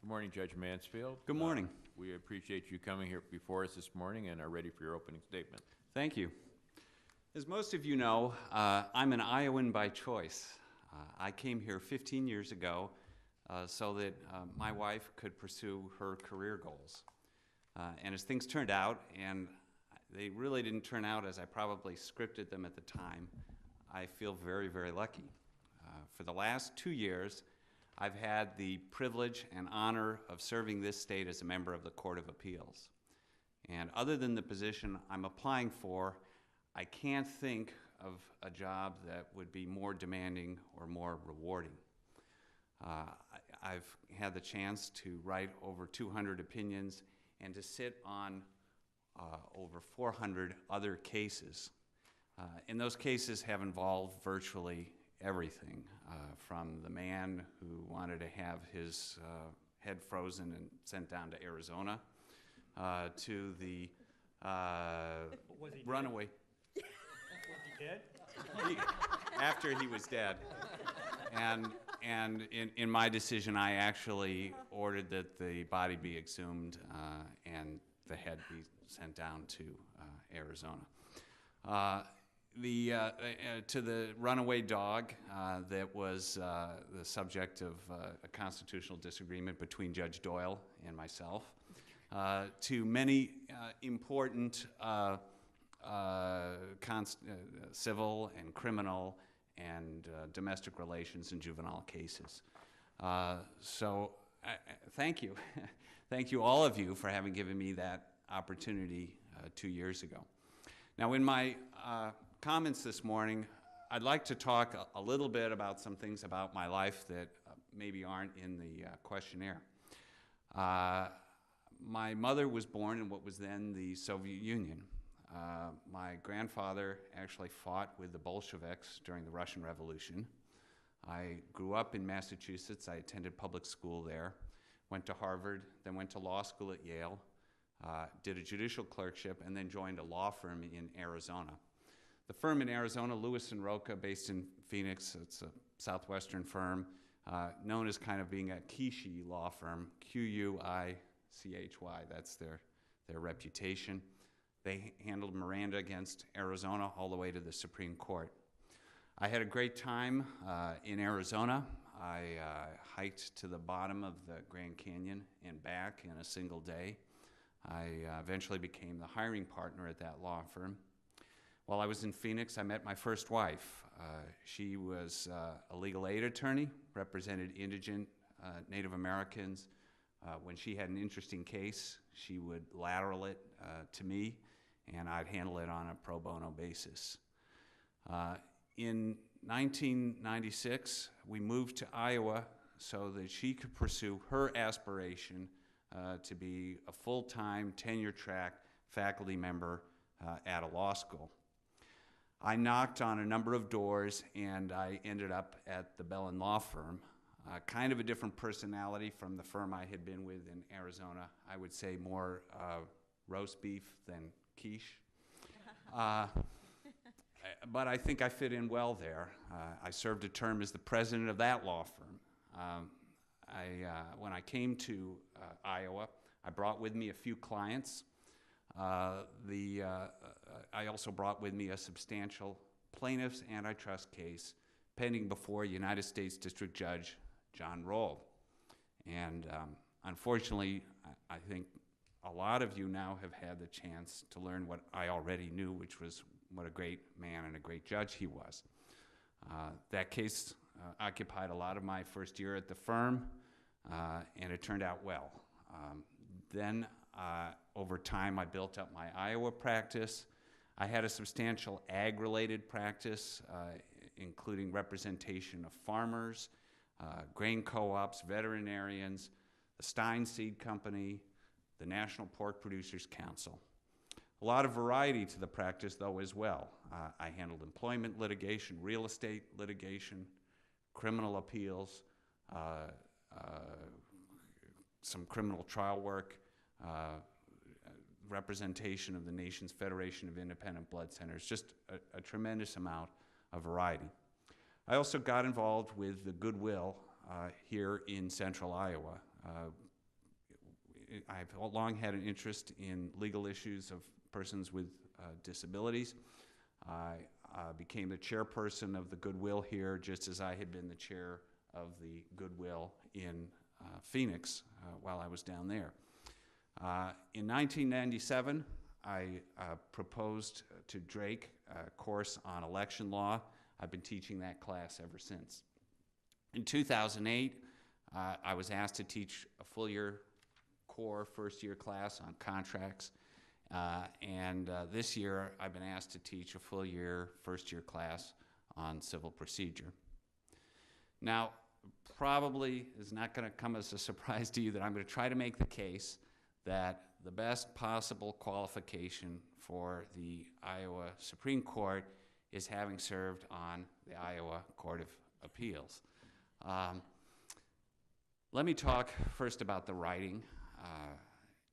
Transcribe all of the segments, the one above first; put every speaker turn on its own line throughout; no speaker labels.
Good morning, Judge Mansfield.
Good morning.
We appreciate you coming here before us this morning and are ready for your opening statement.
Thank you. As most of you know, I'm an Iowan by choice. I came here 15 years ago so that my wife could pursue her career goals. And as things turned out, and they really didn't turn out as I probably scripted them at the time, I feel very, very lucky. For the last 2 years, I've had the privilege and honor of serving this state as a member of the Court of Appeals. And other than the position I'm applying for, I can't think of a job that would be more demanding or more rewarding. I've had the chance to write over 200 opinions and to sit on over 400 other cases. And those cases have involved virtually everything, from the man who wanted to have his head frozen and sent down to Arizona, to the runaway.
Was he dead?
After he was dead. And in my decision, I actually ordered that the body be exhumed and the head be sent down to Arizona. To the runaway dog that was the subject of a constitutional disagreement between Judge Doyle and myself, to many important civil and criminal and domestic relations and juvenile cases. Thank you. Thank you, all of you, for having given me that opportunity 2 years ago. Now, in my comments this morning, I'd like to talk a little bit about some things about my life that maybe aren't in the questionnaire. My mother was born in what was then the Soviet Union. My grandfather actually fought with the Bolsheviks during the Russian Revolution. I grew up in Massachusetts. I attended public school there, went to Harvard, then went to law school at Yale, did a judicial clerkship, and then joined a law firm in Arizona. The firm in Arizona, Lewis & Rocha, based in Phoenix, it's a southwestern firm, known as kind of being a Quiche law firm, Q-U-I-C-H-Y, that's their reputation. They handled Miranda against Arizona all the way to the Supreme Court. I had a great time in Arizona. I hiked to the bottom of the Grand Canyon and back in a single day. I eventually became the hiring partner at that law firm. While I was in Phoenix, I met my first wife. She was a legal aid attorney, represented indigent Native Americans. When she had an interesting case, she would lateral it to me, and I'd handle it on a pro bono basis. In 1996, we moved to Iowa so that she could pursue her aspiration to be a full-time, tenure-track faculty member at a law school. I knocked on a number of doors, and I ended up at the Bellin Law Firm. Kind of a different personality from the firm I had been with in Arizona. I would say more roast beef than quiche. But I think I fit in well there. I served a term as the president of that law firm. When I came to Iowa, I brought with me a few clients. I also brought with me a substantial plaintiff's antitrust case pending before United States District Judge John Rohl. And unfortunately, I think a lot of you now have had the chance to learn what I already knew, which was what a great man and a great judge he was. That case occupied a lot of my first year at the firm, and it turned out well. Then, over time, I built up my Iowa practice. I had a substantial ag-related practice, including representation of farmers, grain co-ops, veterinarians, the Stein Seed Company, the National Pork Producers Council. A lot of variety to the practice, though, as well. I handled employment litigation, real estate litigation, criminal appeals, some criminal trial work, representation of the nation's Federation of Independent Blood Centers, just a tremendous amount of variety. I also got involved with the Goodwill here in central Iowa. I've long had an interest in legal issues of persons with disabilities. I became the chairperson of the Goodwill here, just as I had been the chair of the Goodwill in Phoenix while I was down there. In 1997, I proposed to Drake a course on election law. I've been teaching that class ever since. In 2008, I was asked to teach a full-year core first-year class on contracts. And this year, I've been asked to teach a full-year first-year class on civil procedure. Now, probably is not going to come as a surprise to you that I'm going to try to make the case that the best possible qualification for the Iowa Supreme Court is having served on the Iowa Court of Appeals. Let me talk first about the writing.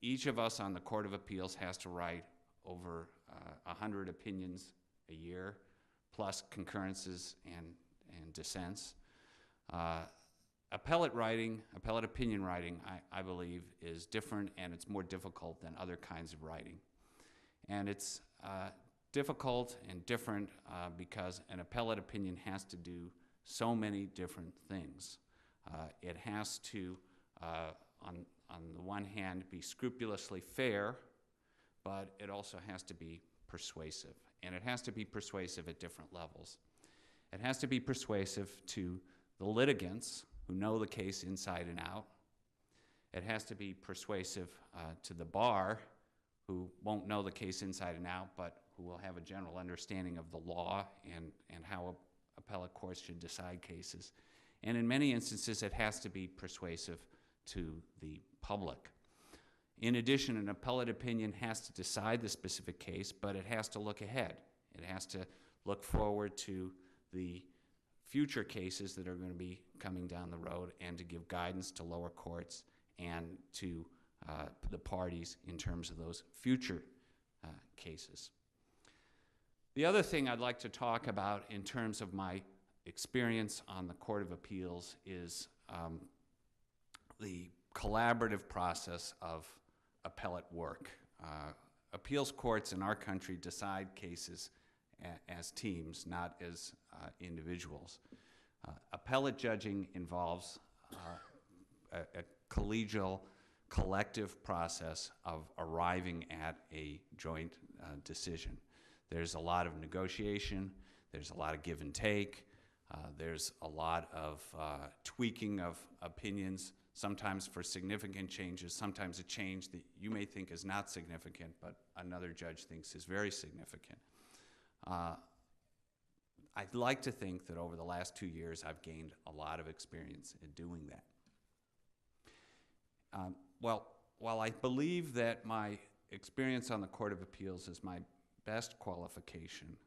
Each of us on the Court of Appeals has to write over 100 opinions a year, plus concurrences and dissents. Appellate writing, appellate opinion writing, I believe, is different, and it's more difficult than other kinds of writing. And it's difficult and different because an appellate opinion has to do so many different things. It has to, on the one hand, be scrupulously fair, but it also has to be persuasive. And it has to be persuasive at different levels. It has to be persuasive to the litigants who know the case inside and out. It has to be persuasive to the bar, who won't know the case inside and out, but who will have a general understanding of the law and how appellate courts should decide cases. And in many instances, it has to be persuasive to the public. In addition, an appellate opinion has to decide the specific case, but it has to look ahead. It has to look forward to the future cases that are going to be coming down the road and to give guidance to lower courts and to the parties in terms of those future cases. The other thing I'd like to talk about in terms of my experience on the Court of Appeals is the collaborative process of appellate work. Appeals courts in our country decide cases as teams, not as individuals. Appellate judging involves a collegial, collective process of arriving at a joint decision. There's a lot of negotiation, there's a lot of give and take, there's a lot of tweaking of opinions, sometimes for significant changes, sometimes a change that you may think is not significant, but another judge thinks is very significant. I'd like to think that over the last 2 years, I've gained a lot of experience in doing that. While I believe that my experience on the Court of Appeals is my best qualification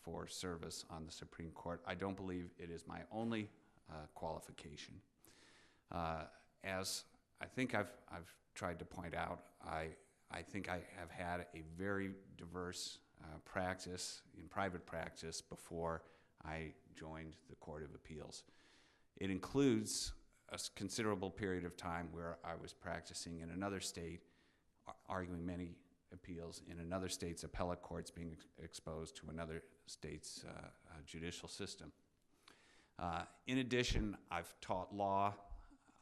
for service on the Supreme Court, I don't believe it is my only qualification. As I think I've tried to point out, I think I have had a very diverse practice, in private practice, before I joined the Court of Appeals. It includes a considerable period of time where I was practicing in another state, arguing many appeals in another state's appellate courts, being exposed to another state's judicial system. In addition, I've taught law.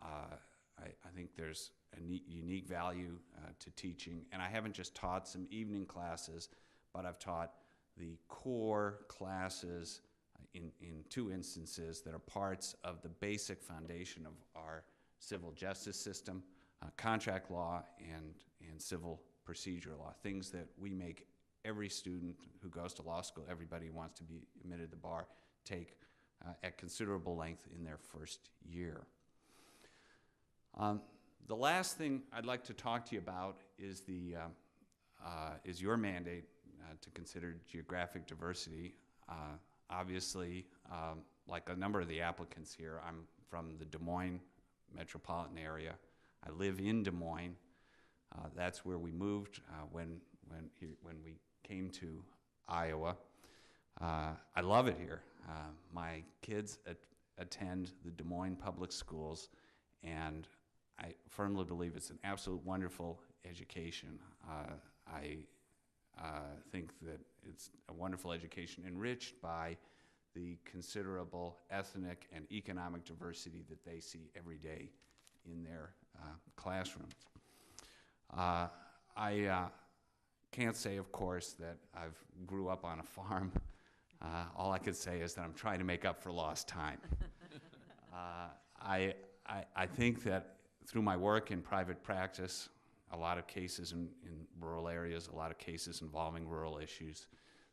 I think there's a unique value to teaching, and I haven't just taught some evening classes, but I've taught the core classes in 2 instances that are parts of the basic foundation of our civil justice system, contract law and civil procedure law, things that we make every student who goes to law school, everybody who wants to be admitted to the bar, take at considerable length in their first year. The last thing I'd like to talk to you about is your mandate to consider geographic diversity. Obviously, like a number of the applicants here, I'm from the Des Moines metropolitan area. I live in Des Moines. That's where we moved when we came to Iowa. I love it here. My kids attend the Des Moines public schools, and firmly believe it's an absolute wonderful education. I think that it's a wonderful education enriched by the considerable ethnic and economic diversity that they see every day in their classrooms. I can't say, of course, that I've grew up on a farm. All I could say is that I'm trying to make up for lost time. I think that through my work in private practice, a lot of cases in rural areas, a lot of cases involving rural issues.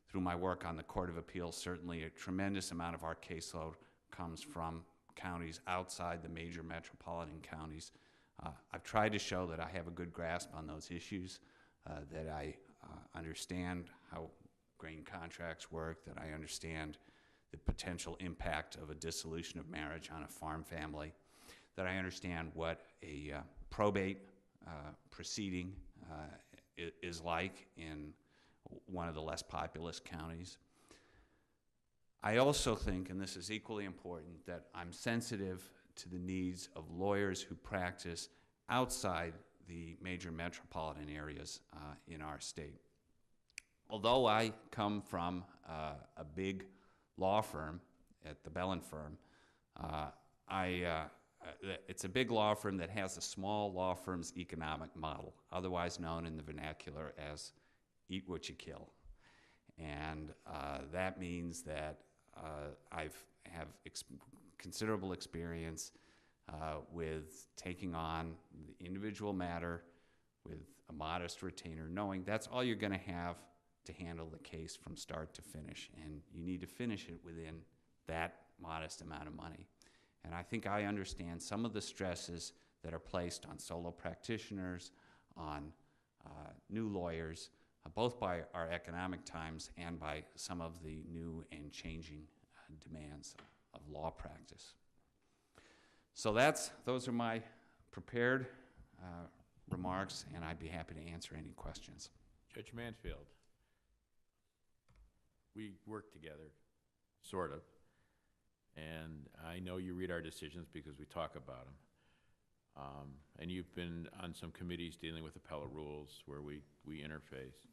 Through my work on the Court of Appeals, certainly a tremendous amount of our caseload comes from counties outside the major metropolitan counties. I've tried to show that I have a good grasp on those issues, that I understand how grain contracts work, that I understand the potential impact of a dissolution of marriage on a farm family, that I understand what a probate proceeding is like in one of the less populous counties. I also think, and this is equally important, that I'm sensitive to the needs of lawyers who practice outside the major metropolitan areas in our state. Although I come from a big law firm, at the Bellin firm, it's a big law firm that has a small law firm's economic model, otherwise known in the vernacular as eat what you kill. And that means that I have considerable experience with taking on the individual matter with a modest retainer, knowing that's all you're going to have to handle the case from start to finish, and you need to finish it within that modest amount of money. And I think I understand some of the stresses that are placed on solo practitioners, on new lawyers, both by our economic times and by some of the new and changing demands of law practice. So those are my prepared remarks, and I'd be happy to answer any questions.
Judge Mansfield, we work together, sort of, and I know you read our decisions because we talk about them. And you've been on some committees dealing with appellate rules where we interface.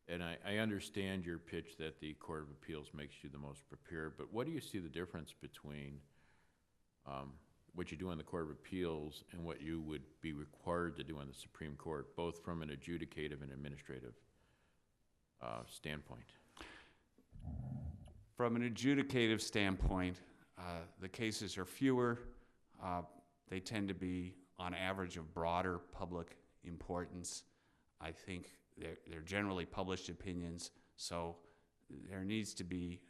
And I understand your pitch that the Court of Appeals makes you the most prepared, but what do you see the difference between what you do in the Court of Appeals and what you would be required to do in the Supreme Court, both from an adjudicative and administrative standpoint?
From an adjudicative standpoint, the cases are fewer. They tend to be, on average, of broader public importance. I think they're generally published opinions, so there needs to be,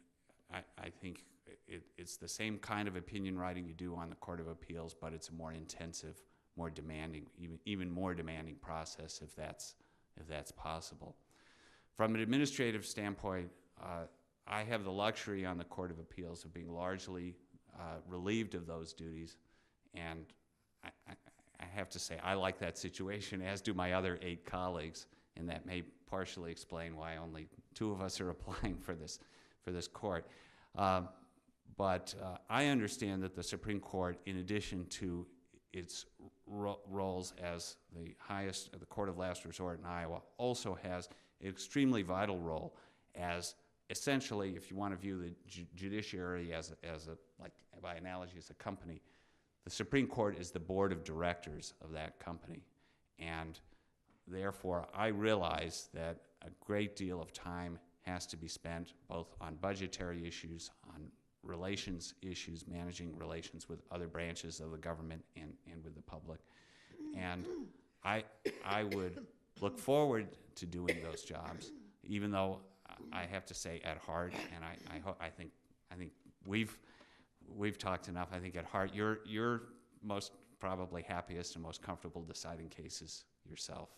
I think it's the same kind of opinion writing you do on the Court of Appeals, but it's a more intensive, more demanding, even more demanding process if that's possible. From an administrative standpoint, I have the luxury on the Court of Appeals of being largely relieved of those duties, and I have to say I like that situation, as do my other 8 colleagues, and that may partially explain why only 2 of us are applying for this court. But I understand that the Supreme Court, in addition to its roles as the court of last resort in Iowa, also has an extremely vital role as, essentially, if you want to view the judiciary as like by analogy, as a company, the Supreme Court is the board of directors of that company. And therefore, I realize that a great deal of time has to be spent both on budgetary issues, on relations issues, managing relations with other branches of the government and with the public. And I would look forward to doing those jobs, even though I have to say at heart, and I think we've talked enough. I think at heart, you're most probably happiest and most comfortable deciding cases yourself.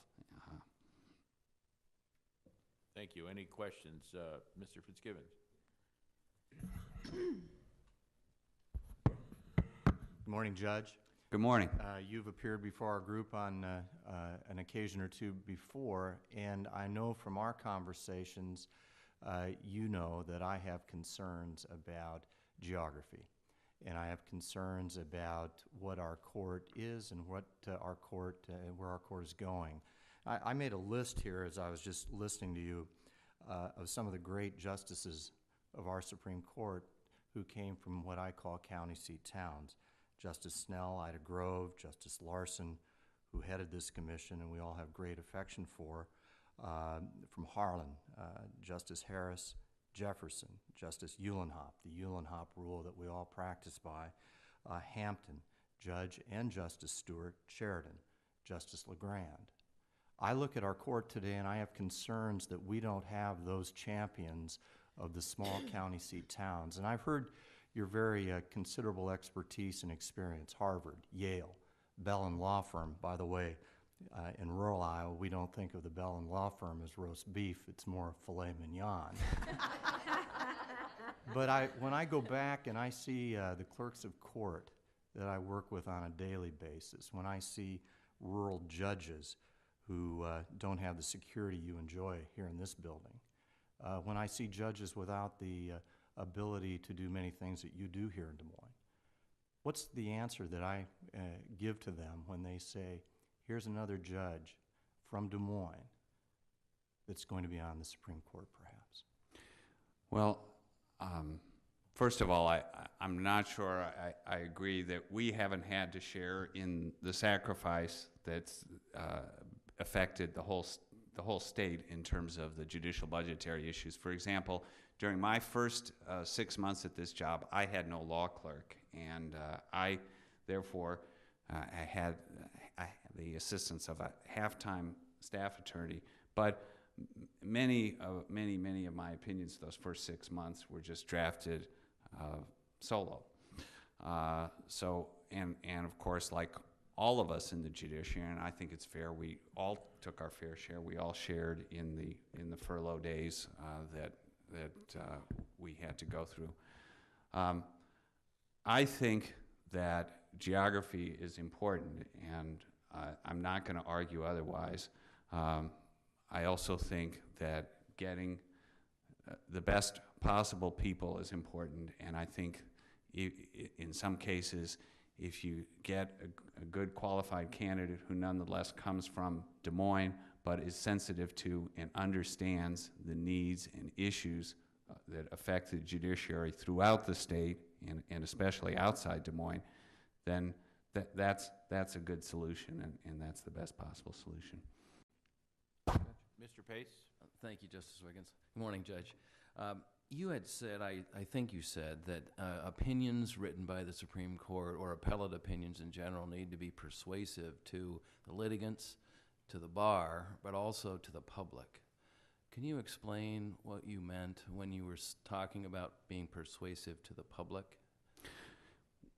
Thank you. Any questions? Mr. Fitzgibbons.
Good morning, Judge.
Good morning.
You've appeared before our group on an occasion or 2 before, and I know from our conversations, you know that I have concerns about geography. and I have concerns about what our court is and what our court, where our court is going. I made a list here as I was just listening to you of some of the great justices of our Supreme Court who came from what I call county seat towns. Justice Snell, Ida Grove, Justice Larson, who headed this commission and we all have great affection for, from Harlan, Justice Harris, Jefferson, Justice Uhlenhop, the Uhlenhop rule that we all practice by, Hampton, Judge and Justice Stewart, Sheridan, Justice LeGrand. I look at our court today and I have concerns that we don't have those champions of the small county seat towns. And I've heard your very considerable expertise and experience, Harvard, Yale, Bell & Law Firm. By the way, in rural Iowa, we don't think of the Bell & Law Firm as roast beef, it's more filet mignon. But when I go back and I see the clerks of court that I work with on a daily basis, when I see rural judges who don't have the security you enjoy here in this building, when I see judges without the ability to do many things that you do here in Des Moines, what's the answer that I give to them when they say, here's another judge from Des Moines that's going to be on the Supreme Court, perhaps?
Well, first of all, I'm not sure I agree that we haven't had to share in the sacrifice that's affected the whole state in terms of the judicial budgetary issues. For example, during my first 6 months at this job, I had no law clerk, and I therefore I had the assistance of a half-time staff attorney. But many of my opinions those first 6 months were just drafted solo. And of course, like all of us in the judiciary, and I think it's fair, we all took our fair share. We all shared in the furlough days that we had to go through. I think that geography is important, and I'm not going to argue otherwise. I also think that getting the best possible people is important, and I think in some cases, if you get a good qualified candidate who nonetheless comes from Des Moines but is sensitive to and understands the needs and issues that affect the judiciary throughout the state and especially outside Des Moines, then that's a good solution, and that's the best possible solution.
Mr. Pace?
Thank you, Justice Wiggins. Good morning, Judge. You had said, I think you said, that opinions written by the Supreme Court or appellate opinions in general need to be persuasive to the litigants, to the bar, but also to the public. Can you explain what you meant when you were talking about being persuasive to the public?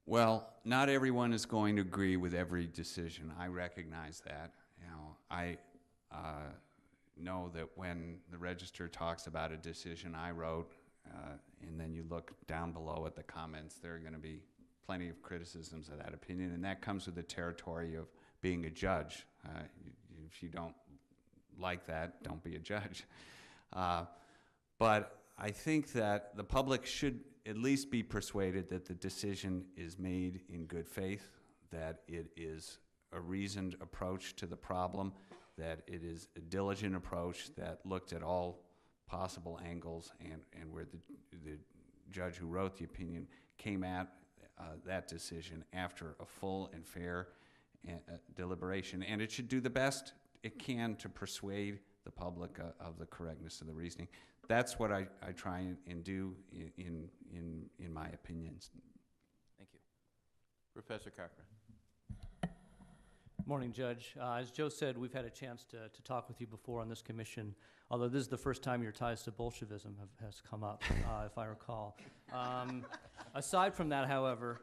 Well, not everyone is going to agree with every decision. I recognize that. I know that when the Register talks about a decision I wrote, and then you look down below at the comments, there are going to be plenty of criticisms of that opinion, and that comes with the territory of being a judge. If you don't like that, don't be a judge. But I think that the public should at least be persuaded that the decision is made in good faith, that it is a reasoned approach to the problem, that it is a diligent approach that looked at all possible angles, and where the judge who wrote the opinion came at that decision after a full and fair deliberation. And it should do the best it can to persuade the public of the correctness of the reasoning. That's what I try and do in my opinions.
Thank you.
Professor Cochran.
Morning, Judge. As Joe said, we've had a chance to talk with you before on this commission, although this is the first time your ties to Bolshevism has come up, if I recall. Aside from that, however,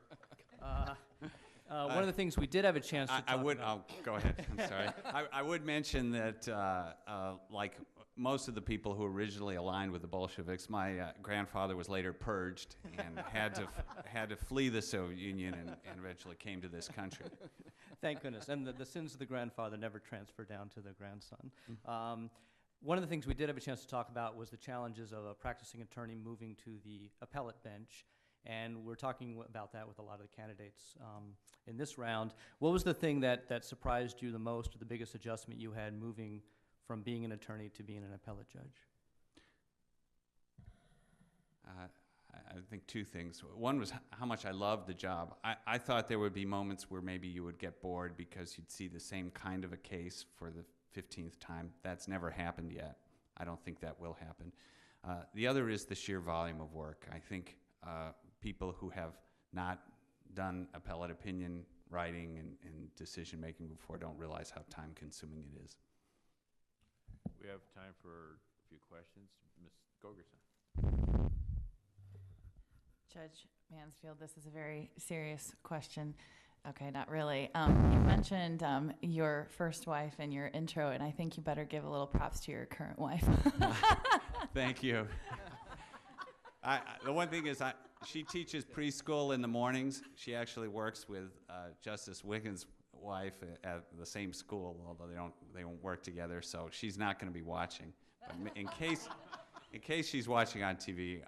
one of the things we did have a chance to talk about...
I'll go ahead. I'm sorry. I would mention that, like most of the people who originally aligned with the Bolsheviks, my grandfather was later purged and had to flee the Soviet Union and eventually came to this country.
Thank goodness. And the sins of the grandfather never transfer down to the grandson. One of the things we did have a chance to talk about was the challenges of a practicing attorney moving to the appellate bench. And we're talking about that with a lot of the candidates in this round. What was the thing that surprised you the most, or the biggest adjustment you had moving from being an attorney to being an appellate judge?
I think two things. One was how much I loved the job. I thought there would be moments where maybe you would get bored because you'd see the same kind of a case for the 15th time. That's never happened yet. I don't think that will happen. The other is the sheer volume of work. I think people who have not done appellate opinion writing and decision-making before don't realize how time-consuming it is.
We have time for a few questions. Ms. Gogerson.
Judge Mansfield, this is a very serious question. Okay, not really. You mentioned your first wife in your intro, and I think you better give a little props to your current wife.
Thank you. The one thing is, she teaches preschool in the mornings. She actually works with Justice Wiggins' wife at the same school, although they don't work together. So she's not going to be watching. But in case she's watching on TV,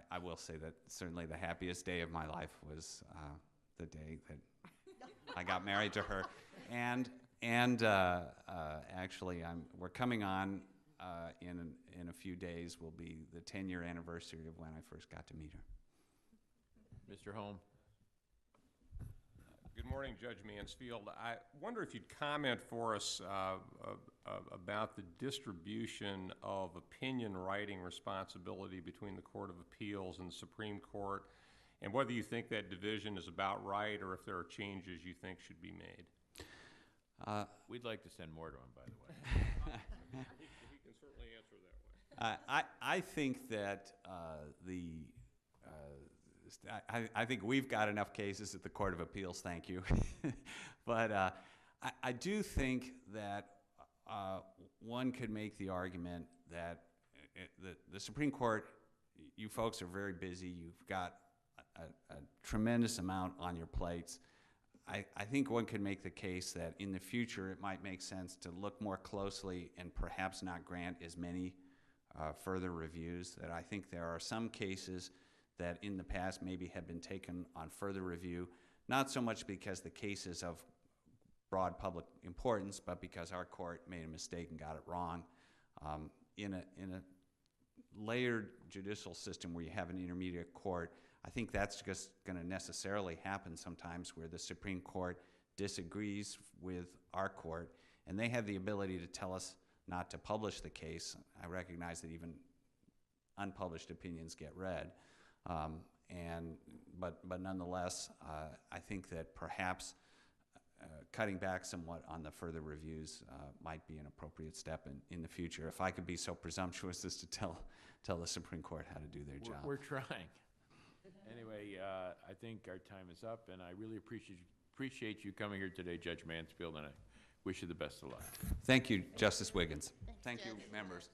I will say that certainly the happiest day of my life was the day that I got married to her, and actually we're coming on in a few days will be the 10-year anniversary of when I first got to meet her.
Mr. Holm.
Good morning, Judge Mansfield. I wonder if you'd comment for us about the distribution of opinion writing responsibility between the Court of Appeals and the Supreme Court, and whether you think that division is about right or if there are changes you think should be made.
We'd like to send more to him, by the way.
He can certainly answer that way.
I think that I think we've got enough cases at the Court of Appeals, thank you. But I do think that one could make the argument that the Supreme Court, you folks are very busy. You've got a tremendous amount on your plates. I think one could make the case that in the future it might make sense to look more closely and perhaps not grant as many further reviews. That I think there are some cases that in the past maybe have been taken on further review, not so much because the case is of broad public importance, but because our court made a mistake and got it wrong. In a layered judicial system where you have an intermediate court, I think that's just going to necessarily happen sometimes where the Supreme Court disagrees with our court, and they have the ability to tell us not to publish the case. I recognize that even unpublished opinions get read. But nonetheless, I think that perhaps cutting back somewhat on the further reviews might be an appropriate step in the future. If I could be so presumptuous as to tell the Supreme Court how to do their job.
We're trying. Anyway, I think our time is up, and I really appreciate you coming here today, Judge Mansfield, and I wish you the best of luck.
Thank you, Justice Wiggins. Thank you, members.